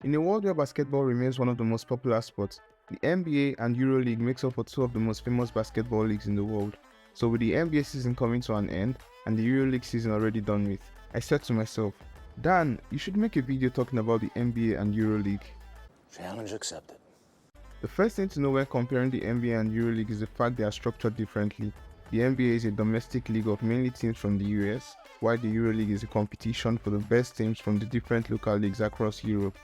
In a world where basketball remains one of the most popular sports, the NBA and EuroLeague makes up for two of the most famous basketball leagues in the world. So with the NBA season coming to an end and the EuroLeague season already done with, I said to myself, Dan, you should make a video talking about the NBA and EuroLeague. Challenge accepted. The first thing to know when comparing the NBA and EuroLeague is the fact they are structured differently. The NBA is a domestic league of mainly teams from the US, while the EuroLeague is a competition for the best teams from the different local leagues across Europe.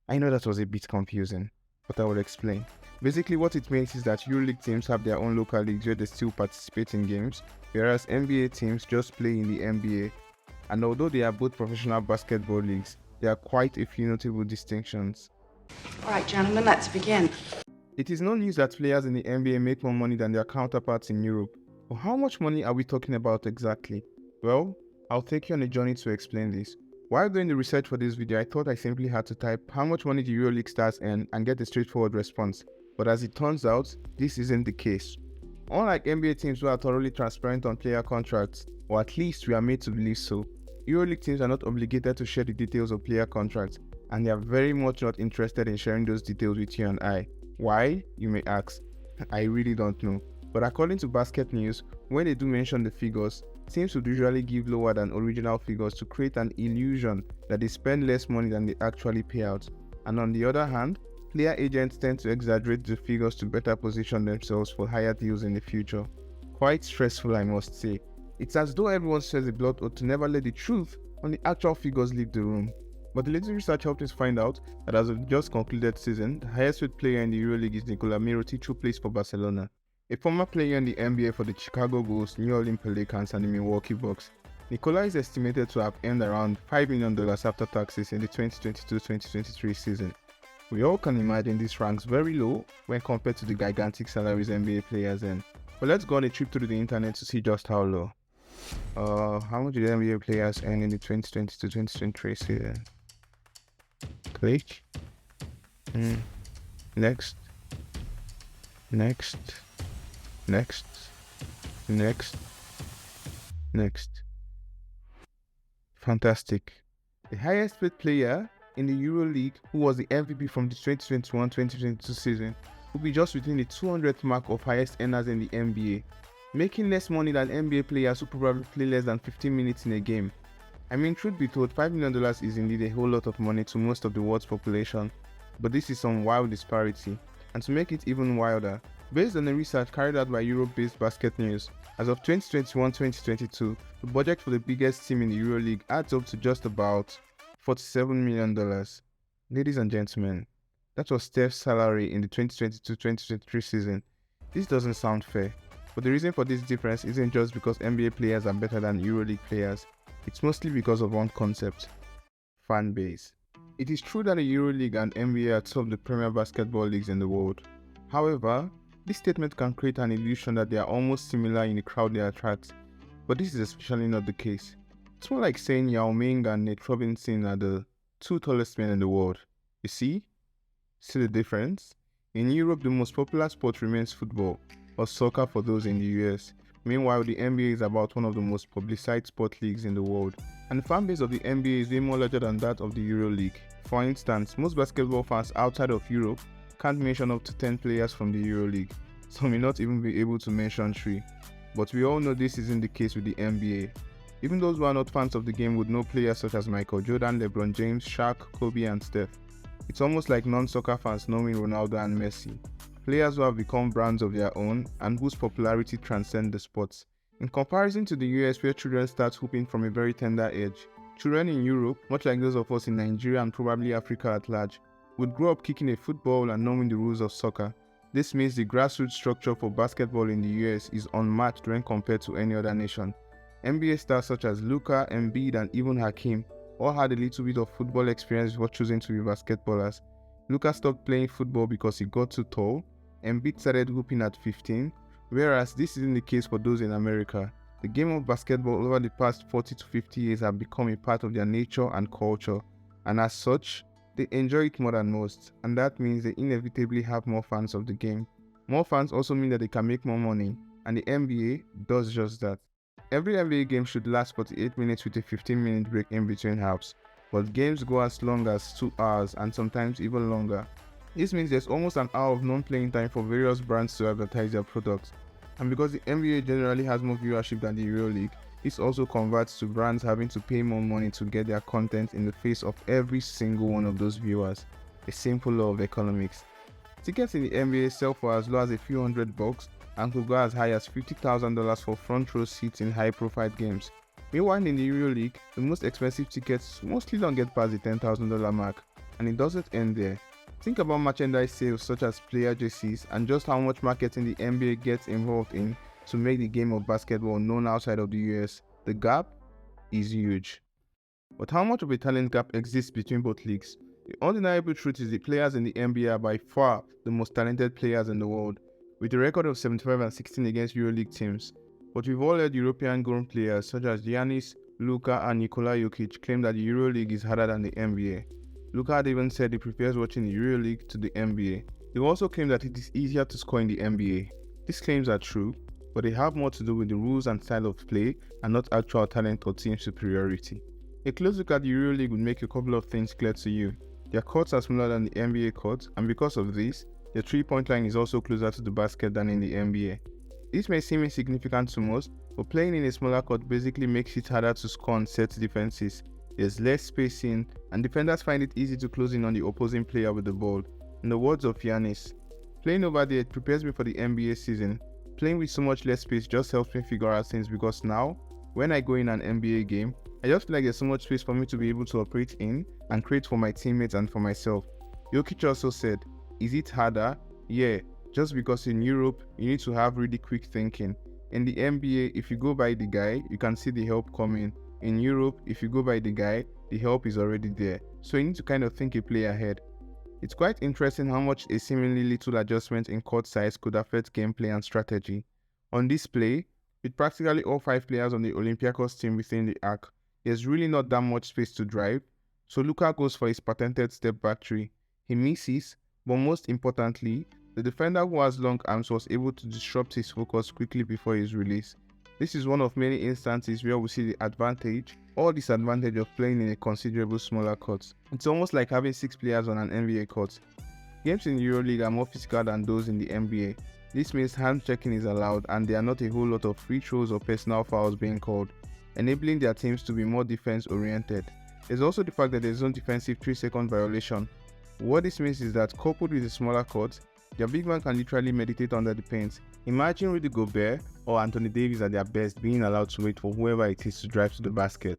I know that was a bit confusing, but I will explain. Basically, what it means is that EuroLeague teams have their own local leagues where they still participate in games, whereas NBA teams just play in the NBA. And although they are both professional basketball leagues, there are quite a few notable distinctions. All right, gentlemen, let's begin. It is no news that players in the NBA make more money than their counterparts in Europe. But how much money are we talking about exactly? Well, I'll take you on a journey to explain this. While doing the research for this video, I thought I simply had to type how much money the EuroLeague stars earn and get a straightforward response. But as it turns out, this isn't the case. Unlike NBA teams who are thoroughly transparent on player contracts, or at least we are made to believe so, EuroLeague teams are not obligated to share the details of player contracts, and they are very much not interested in sharing those details with you and I. Why, you may ask? I really don't know. But according to Basket News, when they do mention the figures, teams would usually give lower than original figures to create an illusion that they spend less money than they actually pay out. And on the other hand, player agents tend to exaggerate the figures to better position themselves for higher deals in the future. Quite stressful, I must say. It's as though everyone says a blood oath to never let the truth on the actual figures leave the room. But the little research helped us find out that as of the just concluded season, the highest paid player in the EuroLeague is Nikola Mirotic, who plays for Barcelona. A former player in the NBA for the Chicago Bulls, New Orleans Pelicans, and the Milwaukee Bucks, Nikola is estimated to have earned around $5 million after taxes in the 2022-2023 season. We all can imagine this ranks very low when compared to the gigantic salaries NBA players earn. But let's go on a trip through the internet to see just how low. How much did NBA players earn in the 2022-2023 season? Click. Next. Next. Next. Next. Next. Fantastic. The highest paid player in the EuroLeague, who was the MVP from the 2021-2022 season, will be just within the 200th mark of highest earners in the NBA, making less money than NBA players who probably play less than 15 minutes in a game. I mean, truth be told, $5 million is indeed a whole lot of money to most of the world's population, but this is some wild disparity. And to make it even wilder, based on the research carried out by Europe-based Basket News, as of 2021-2022, the budget for the biggest team in the EuroLeague adds up to just about $47 million. Ladies and gentlemen, that was Steph's salary in the 2022-2023 season. This doesn't sound fair, but the reason for this difference isn't just because NBA players are better than EuroLeague players. It's mostly because of one concept: fan base. It is true that the EuroLeague and NBA are two of the premier basketball leagues in the world. However, this statement can create an illusion that they are almost similar in the crowd they attract, but this is especially not the case. It's more like saying Yao Ming and Nate Robinson are the two tallest men in the world. You see? See the difference? In Europe, the most popular sport remains football, or soccer for those in the US. Meanwhile, the NBA is about one of the most publicized sport leagues in the world, and the fan base of the NBA is way more larger than that of the EuroLeague. For instance, most basketball fans outside of Europe can't mention up to 10 players from the EuroLeague, some may not even be able to mention 3. But we all know this isn't the case with the NBA. Even those who are not fans of the game would know players such as Michael Jordan, LeBron James, Shaq, Kobe, and Steph. It's almost like non-soccer fans knowing Ronaldo and Messi. Players who have become brands of their own and whose popularity transcends the sports. In comparison to the US, where children start hooping from a very tender age, children in Europe, much like those of us in Nigeria and probably Africa at large, would grow up kicking a football and knowing the rules of soccer. This means the grassroots structure for basketball in the US is unmatched when compared to any other nation. NBA stars such as Luka, Embiid, and even Hakeem all had a little bit of football experience before choosing to be basketballers. Luka stopped playing football because he got too tall. Embiid started hooping at 15, whereas this isn't the case for those in America. The game of basketball over the past 40 to 50 years have become a part of their nature and culture, and as such, they enjoy it more than most, and that means they inevitably have more fans of the game. More fans also mean that they can make more money, and the NBA does just that. Every NBA game should last 48 minutes with a 15-minute break in between halves. but games go as long as 2 hours and sometimes even longer. This means there's almost an hour of non-playing time for various brands to advertise their products. And because the NBA generally has more viewership than the EuroLeague, this also converts to brands having to pay more money to get their content in the face of every single one of those viewers. A simple law of economics. Tickets in the NBA sell for as low as a few $100 and could go as high as $50,000 for front row seats in high-profile games. Meanwhile, in the EuroLeague, the most expensive tickets mostly don't get past the $10,000 mark, and it doesn't end there. Think about merchandise sales such as player jerseys and just how much marketing the NBA gets involved in to make the game of basketball known outside of the US. The gap is huge. But how much of a talent gap exists between both leagues? The undeniable truth is the players in the NBA are by far the most talented players in the world, with a record of 75-16 against EuroLeague teams. But we've all heard European-grown players such as Giannis, Luka and Nikola Jokic claim that the EuroLeague is harder than the NBA. Luka had even said he prefers watching the EuroLeague to the NBA. He also claimed that it is easier to score in the NBA. These claims are true, but they have more to do with the rules and style of play and not actual talent or team superiority. A close look at the EuroLeague would make a couple of things clear to you. Their courts are smaller than the NBA courts, and because of this, their three-point line is also closer to the basket than in the NBA. This may seem insignificant to most, but playing in a smaller court basically makes it harder to score on set defenses. There's less spacing, and defenders find it easy to close in on the opposing player with the ball. In the words of Giannis, "Playing over there prepares me for the NBA season. Playing with so much less space just helps me figure out things because now, when I go in an NBA game, I just feel like there's so much space for me to be able to operate in and create for my teammates and for myself." Jokic also said, "Is it harder? Yeah, just because in Europe, you need to have really quick thinking. In the NBA, if you go by the guy, you can see the help coming. In Europe, if you go by the guy, the help is already there. So you need to kind of think a play ahead." It's quite interesting how much a seemingly little adjustment in court size could affect gameplay and strategy. On this play, with practically all 5 players on the Olympiacos team within the arc, there's really not that much space to drive, so Luka goes for his patented step back three. He misses, but most importantly, the defender who has long arms was able to disrupt his focus quickly before his release. This is one of many instances where we see the advantage or disadvantage of playing in a considerable smaller court. It's almost like having 6 players on an NBA court. Games in EuroLeague are more physical than those in the NBA. This means hand checking is allowed and there are not a whole lot of free throws or personal fouls being called, enabling their teams to be more defense oriented. There's also the fact that there's no defensive 3-second violation. What this means is that coupled with a smaller court, your big man can literally meditate under the paint. Imagine Rudy Gobert or Anthony Davis at their best being allowed to wait for whoever it is to drive to the basket.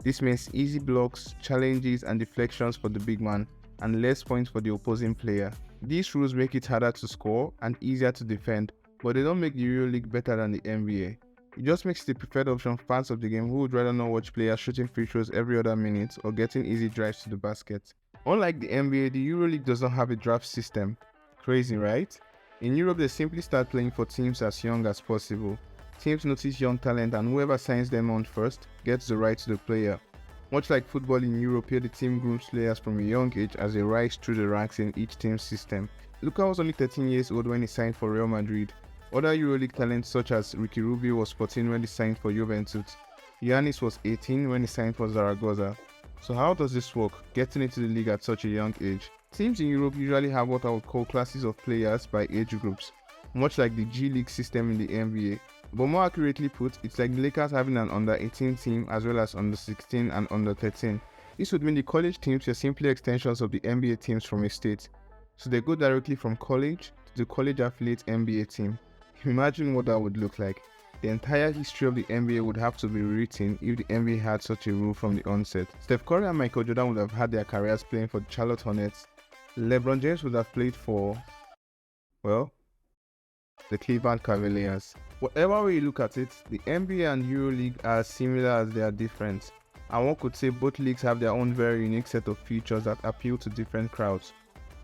This means easy blocks, challenges and deflections for the big man and less points for the opposing player. These rules make it harder to score and easier to defend, but they don't make the EuroLeague better than the NBA. It just makes it the preferred option for fans of the game who would rather not watch players shooting free throws every other minute or getting easy drives to the basket. Unlike the NBA, the EuroLeague does not have a draft system. Crazy, right? In Europe, they simply start playing for teams as young as possible. Teams notice young talent and whoever signs them on first gets the right to the player. Much like football in Europe, here the team grooms players from a young age as they rise through the ranks in each team's system. Luka was only 13 years old when he signed for Real Madrid. Other EuroLeague talents such as Ricky Rubio was 14 when he signed for Juventus. Giannis was 18 when he signed for Zaragoza. So how does this work, getting into the league at such a young age? Teams in Europe usually have what I would call classes of players by age groups, much like the G League system in the NBA. But more accurately put, it's like the Lakers having an under-18 team as well as under-16 and under-13. This would mean the college teams are simply extensions of the NBA teams from a state. So they go directly from college to the college affiliate NBA team. Imagine what that would look like. The entire history of the NBA would have to be rewritten if the NBA had such a rule from the onset. Steph Curry and Michael Jordan would have had their careers playing for the Charlotte Hornets. LeBron James would have played for, well, the Cleveland Cavaliers. Whatever way you look at it, the NBA and EuroLeague are as similar as they are different. And one could say both leagues have their own very unique set of features that appeal to different crowds.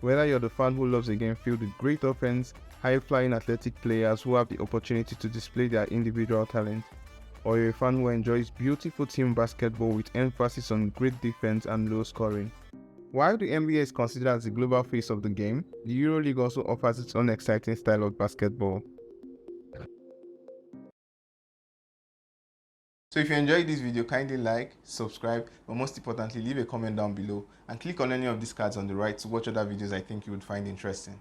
Whether you're the fan who loves a game filled with great offense, high-flying athletic players who have the opportunity to display their individual talent, or you're a fan who enjoys beautiful team basketball with emphasis on great defense and low scoring. While the NBA is considered as the global face of the game, the EuroLeague also offers its own exciting style of basketball. So if you enjoyed this video, kindly like, subscribe, but most importantly, leave a comment down below and click on any of these cards on the right to watch other videos I think you would find interesting.